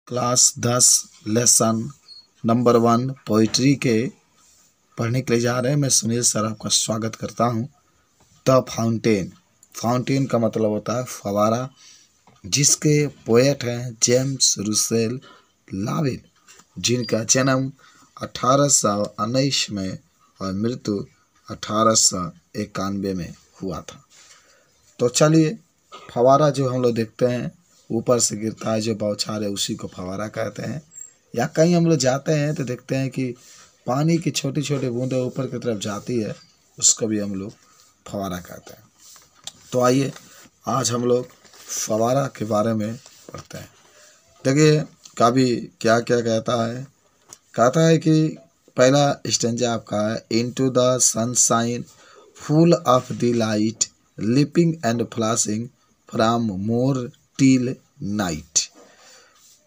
Class 10 lesson number 1 poetry के पढ़ने के लिए जा रहे हैं। मैं सुनील सर आपका स्वागत करता हूँ। The fountain. फाउंटेन का मतलब होता है फवारा, जिसके पोएट हैं जेम्स रुसेल लॉवेल, जिनका जन्म 1819 में और मृत्यु 1891 में हुआ था। तो चलिए, फवारा जो हम लोग देखते हैं ऊपर से गिरता है, जो बौछार है उसी को फवारा कहते हैं। या कहीं हम लोग जाते हैं तो देखते हैं कि पानी की छोटी छोटी बूंदें ऊपर की तरफ जाती है, उसको भी हम लोग फवारा कहते हैं। तो आइए आज हम लोग फवारा के बारे में पढ़ते हैं। देखिए कवि क्या क्या कहता है कि पहला स्टेंजा आपका है, into the sunshine full of the light leaping and flashing from more till night.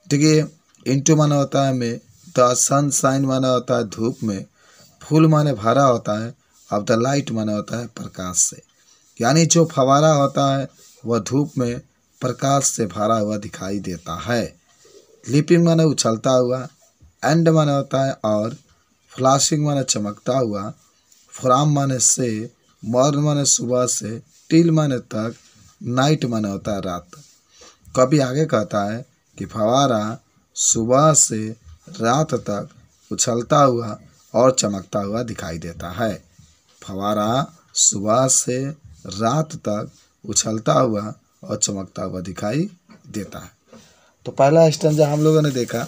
देखिए इनटू माना होता है में, द सनशाइन माना होता है धूप में, फुल माने भरा होता है, अब द लाइट माना होता है प्रकाश से। यानी जो फवारा होता है वह धूप में प्रकाश से भरा हुआ दिखाई देता है। लिपिंग माने उछलता हुआ, एंड माने होता है और, फ्लैशिंग माने चमकता हुआ, फ्रॉम माने से, मॉर्न माने सुबह से, टिल माने तक, नाइट माने होता है रात। कभी आगे कहता है कि फवारा सुबह से रात तक उछलता हुआ और चमकता हुआ दिखाई देता है। फवारा सुबह से रात तक उछलता हुआ और चमकता हुआ दिखाई देता है। तो पहला स्टेंजा हम लोगों ने देखा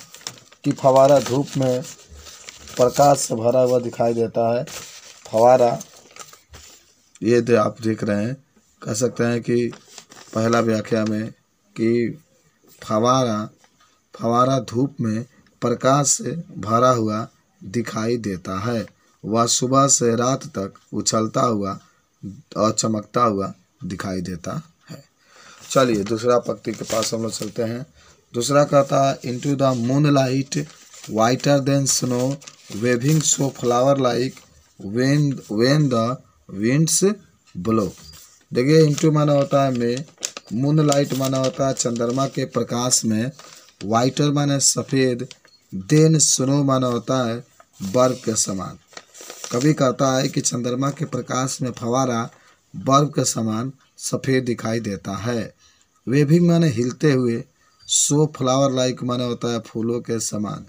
कि फवारा धूप में प्रकाश से भरा हुआ दिखाई देता है। फवारा ये आप देख रहे हैं, कह सकते हैं कि पहला व्याख्या में कि फवारा धूप में प्रकाश से भरा हुआ दिखाई देता है। वह सुबह से रात तक उछलता हुआ और चमकता हुआ दिखाई देता है। चलिए दूसरा पंक्ति के पास हम लोग चलते हैं। दूसरा कहता है, into the moonlight whiter than snow waving so flower like when the winds blow. देखिए इनटू माना होता है में, मून लाइट माना होता है चंद्रमा के प्रकाश में, वाइटर माने सफ़ेद, देन स्नो माना होता है बर्फ के समान। कभी कहता है कि चंद्रमा के प्रकाश में फवारा बर्फ के समान सफ़ेद दिखाई देता है। वेविंग माने हिलते हुए, सो फ्लावर लाइक माने होता है फूलों के समान।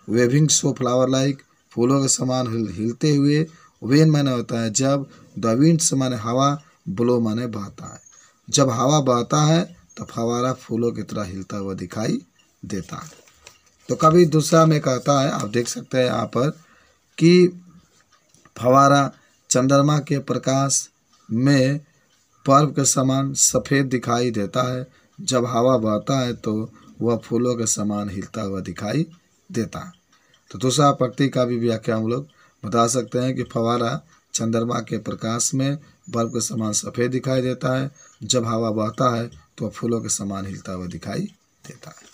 वेविंग सो फ्लावर लाइक फूलों के समान हिलते हुए, वेन माने होता है जब, द विंड्स माने हवा, ब्लो माने बहता है। जब हवा बहता है तो फवारा फूलों की तरह हिलता हुआ दिखाई देता है। तो कभी दूसरा में कहता है, आप देख सकते हैं यहाँ पर कि फवारा चंद्रमा के प्रकाश में बर्फ के समान सफ़ेद दिखाई देता है। जब हवा बहता है तो वह फूलों के समान हिलता हुआ दिखाई देता है। तो दूसरा पंक्ति का भी व्याख्या हम लोग बता सकते हैं कि फवारा चंद्रमा के प्रकाश में बर्फ के समान सफ़ेद दिखाई देता है। जब हवा बहता है तो फूलों के समान हिलता हुआ दिखाई देता है।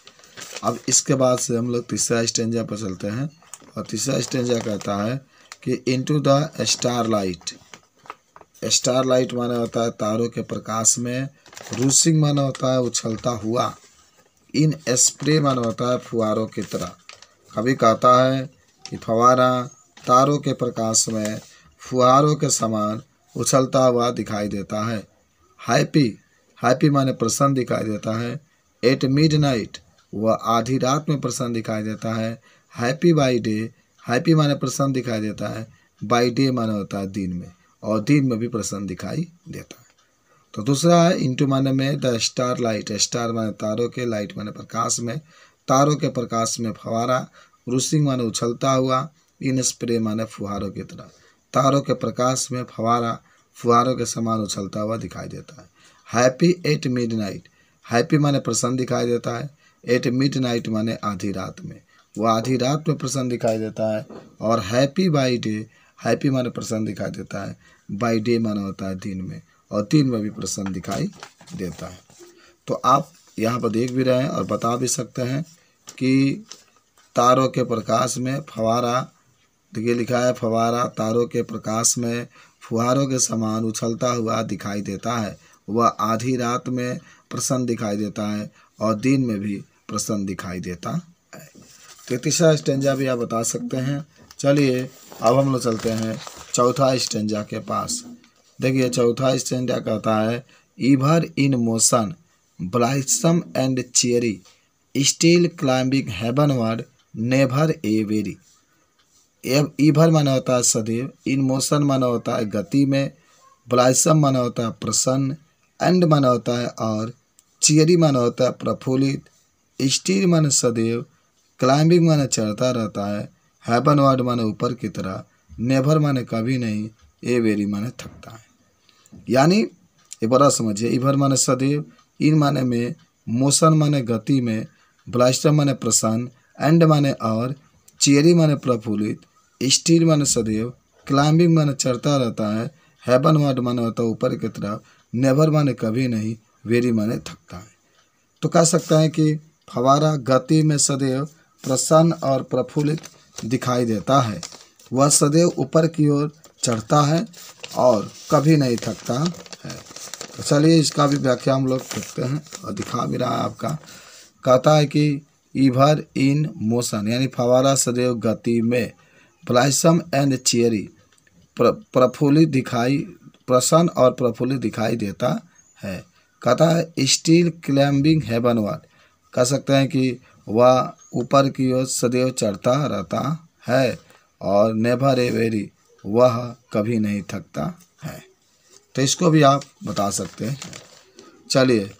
अब इसके बाद से हम लोग तीसरा स्टेंजा पर चलते हैं और तीसरा स्टेंजा कहता है कि into the star light. Star light माना होता है तारों के प्रकाश में, रूसिंग माना होता है उछलता हुआ, इन स्प्रे माना होता है फुहारों की तरह। कभी कहता है कि फवारा तारों के प्रकाश में फुहारों के समान उछलता हुआ दिखाई देता है। हैप्पी माने प्रसन्न दिखाई देता है। एट मिडनाइट वह आधी रात में प्रसन्न दिखाई देता है। हैप्पी बाई डे, हैप्पी माने प्रसन्न दिखाई देता है, बाई डे माने होता है दिन में, और दिन में भी प्रसन्न दिखाई देता है। तो दूसरा है इनटू माने में द स्टार लाइट। स्टार माने तारों के, लाइट माने प्रकाश में, तारों के प्रकाश में फवारा, रूसिंग माने उछलता हुआ, इन स्प्रे माने फुहारों की तरह। तारों के प्रकाश में फवारा फुहारों के समान उछलता हुआ दिखाई देता है। हैप्पी एट मिडनाइट, हैप्पी माने प्रसन्न दिखाई देता है। एट मिडनाइट माने आधी रात में, वह आधी रात में प्रसन्न दिखाई देता है। और हैप्पी बाई डे, हैप्पी माने प्रसन्न दिखाई देता है, बाई डे माना होता है दिन में, और दिन में भी प्रसन्न दिखाई देता है। तो आप यहाँ पर देख भी रहे हैं और बता भी सकते हैं कि तारों के प्रकाश में फवारा, देखिए लिखा है फवारा तारों के प्रकाश में फुहारों के समान उछलता हुआ दिखाई देता है। वह आधी रात में प्रसन्न दिखाई देता है और दिन में भी प्रसन्न दिखाई देता है। तो तीसरा स्टेंजा भी आप बता सकते हैं। चलिए अब हम लोग चलते हैं चौथा स्टेंजा के पास। देखिए चौथा स्टेंजा कहता है, ever in motion blithesome and cheery still climbing heavenward never aweary. Ever माना होता है सदैव, इन मोशन माना होता है गति में, ब्लाइसम माना होता है प्रसन्न, एंड माना होता है और, चेरी माना होता है प्रफुल्लित, स्टिल माने सदैव, क्लाइंबिंग माने चढ़ता रहता है, हेवनवर्ड माने ऊपर की तरह, नेवर माने कभी नहीं, ए वेरी माने थकता है। यानी ये बड़ा समझिए, ईवर माने सदैव, इन माने में, मोशन माने गति में, ब्लाइसम माने प्रसन्न, एंड माने और, चेरी माने प्रफुल्लित, स्टिल माने सदैव, क्लाइंबिंग माने चढ़ता रहता है, हेवनवर्ड माने होता है ऊपर की तरफ, नेवर माने कभी नहीं, वेरी माने थकता है। तो कह सकते हैं कि फवारा गति में सदैव प्रसन्न और प्रफुल्लित दिखाई देता है। वह सदैव ऊपर की ओर चढ़ता है और कभी नहीं थकता है। तो चलिए इसका भी व्याख्या हम लोग देखते हैं और दिखा भी रहा है आपका। कहता है कि ईवर इन मोशन यानी फवारा सदैव गति में, ब्लाइसम एंड चेरी प्रफुल्लित दिखाई, प्रसन्न और प्रफुल्लित दिखाई देता है। कहता है स्टिल क्लाइंबिंग हेवनवर्ड, कह सकते हैं कि वह ऊपर की ओर सदैव चढ़ता रहता है और नेवर ए वेरी, वह कभी नहीं थकता है। तो इसको भी आप बता सकते हैं। चलिए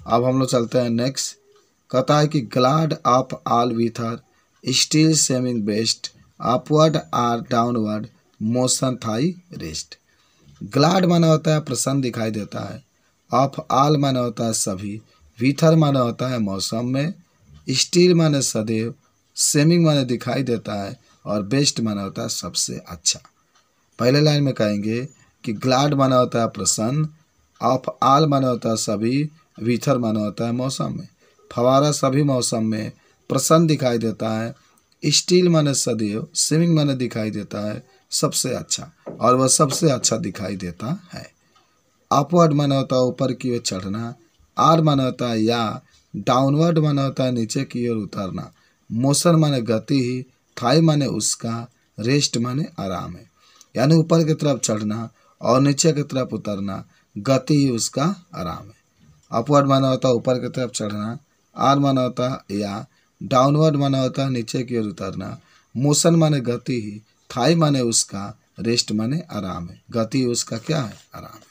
अब हम लोग चलते हैं नेक्स्ट। कहता है कि glad of all weathers still seeming best upward or downward motion thy rest. Glad माना होता है प्रसन्न दिखाई देता है, ऑफ ऑल माना होता है सभी, विथर माना होता है मौसम में, स्टिल माने सदैव, सेमिंग माने दिखाई देता है और बेस्ट माना होता है सबसे अच्छा। पहले लाइन में कहेंगे कि ग्लाड माना होता है प्रसन्न, ऑफ ऑल माना होता है सभी, विथर माना होता है मौसम में, फवारा सभी मौसम में प्रसन्न दिखाई देता है, स्टिल माने सदैव, सेमिंग माने दिखाई देता है सबसे अच्छा और वह सबसे अच्छा दिखाई देता है। अपवर्ड माना होता है ऊपर की ओर चढ़ना, आर माना होता है या, डाउनवर्ड माना होता है नीचे की ओर उतरना, मोशन माने गति ही, थाई माने उसका, रेस्ट माने आराम है। यानी ऊपर की तरफ चढ़ना और नीचे की तरफ उतरना, गति ही उसका आराम है। अपवर्ड माना होता है ऊपर की तरफ चढ़ना, आर माना होता है या, डाउनवर्ड माना होता है नीचे की ओर उतरना, मोशन माने गति ही, थाई माने उसका, रेस्ट माने आराम है। गति उसका क्या है? आराम है।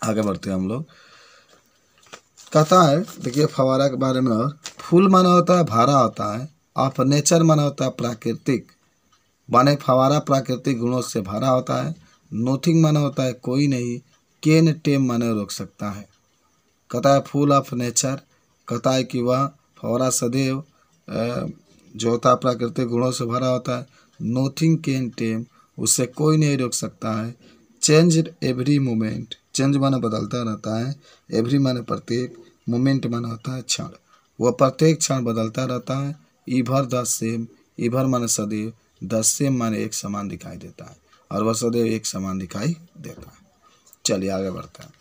आगे बढ़ते हैं हम लोग। कहता है देखिए फवारा के बारे में, और फूल माना होता है भरा होता है, ऑफ नेचर माना होता है प्राकृतिक, माने फवारा प्राकृतिक गुणों से भरा होता है, नोथिंग माना होता है कोई नहीं, केन टेम माने रोक सकता है। कहता है फूल ऑफ नेचर, कहता है कि वह फवारा सदैव जो होता है प्राकृतिक गुणों से भरा होता है, नोथिंग कैन टेम, उससे कोई नहीं रोक सकता है, चेंज एवरी मोमेंट, चेंज माने बदलता रहता है, एवरी माने प्रत्येक, मोमेंट माने होता है क्षण, वह प्रत्येक क्षण बदलता रहता है, ईभर द सेम, ईभर माने सदैव, द सेम माने एक समान दिखाई देता है और वह सदैव एक समान दिखाई देता है। चलिए आगे बढ़ते हैं।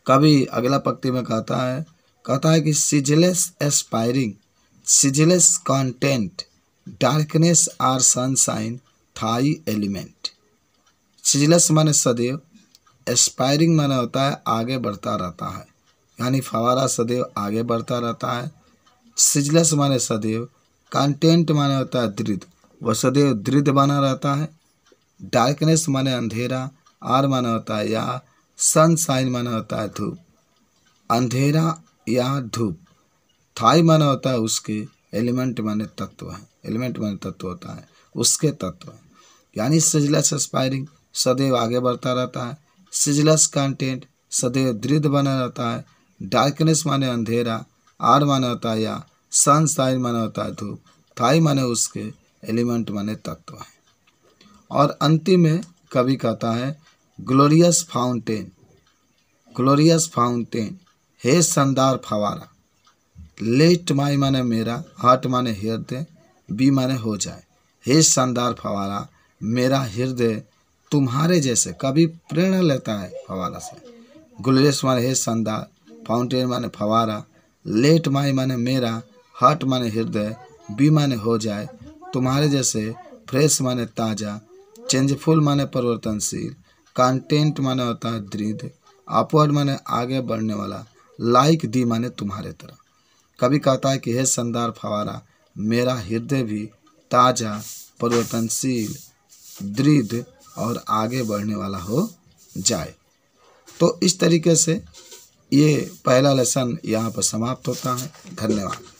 कभी अगला पंक्ति में कहता है कि ceaseless aspiring, ceaseless content, darkness or sunshine thy element. Ceaseless माने सदैव, एस्पायरिंग माने होता है आगे बढ़ता रहता है, यानी फवारा सदैव आगे बढ़ता रहता है। सिजलेस माने सदैव, कंटेंट माने होता है दृढ़, वह सदैव दृढ़ बना रहता है। डार्कनेस माने अंधेरा, आर माने होता है या, सनशाइन माने होता है धूप, अंधेरा या धूप, थाई माने होता है उसके, एलिमेंट माने तत्व है, एलिमेंट माने तत्व होता है, उसके तत्व है। यानी सिजलेस एस्पायरिंग सदैव आगे बढ़ता रहता है, सिजलेस कंटेंट सदैव दृढ़ बना रहता है, डार्कनेस माने अंधेरा, आर माने होता है या, सनशाइन माने होता है धूप, थाई माने उसके, एलिमेंट माने तत्व है। और अंतिम में कवि कहता है ग्लोरियस फाउंटेन, ग्लोरियस फाउंटेन, हे शानदार फवारा, लेट माई माने मेरा, हार्ट माने हृदय, बी माने हो जाए, हे शानदार फवारा, मेरा हृदय तुम्हारे जैसे, कभी प्रेरणा लेता है फवारा से। ग्लोरियस माने हे शानदार, फाउंटेन माने फवारा, लेट माई माने मेरा, हार्ट माने हृदय, बी माने हो जाए, तुम्हारे जैसे, फ्रेश माने ताज़ा, चेंजफुल माने परिवर्तनशील, कंटेंट माने होता है दृढ़, अपवर्ड माने आगे बढ़ने वाला, लाइक दी माने तुम्हारे तरह। कभी कहता है कि हे शानदार फवारा, मेरा हृदय भी ताज़ा, परिवर्तनशील, दृढ़ और आगे बढ़ने वाला हो जाए। तो इस तरीके से ये पहला लेसन यहाँ पर समाप्त होता है। धन्यवाद।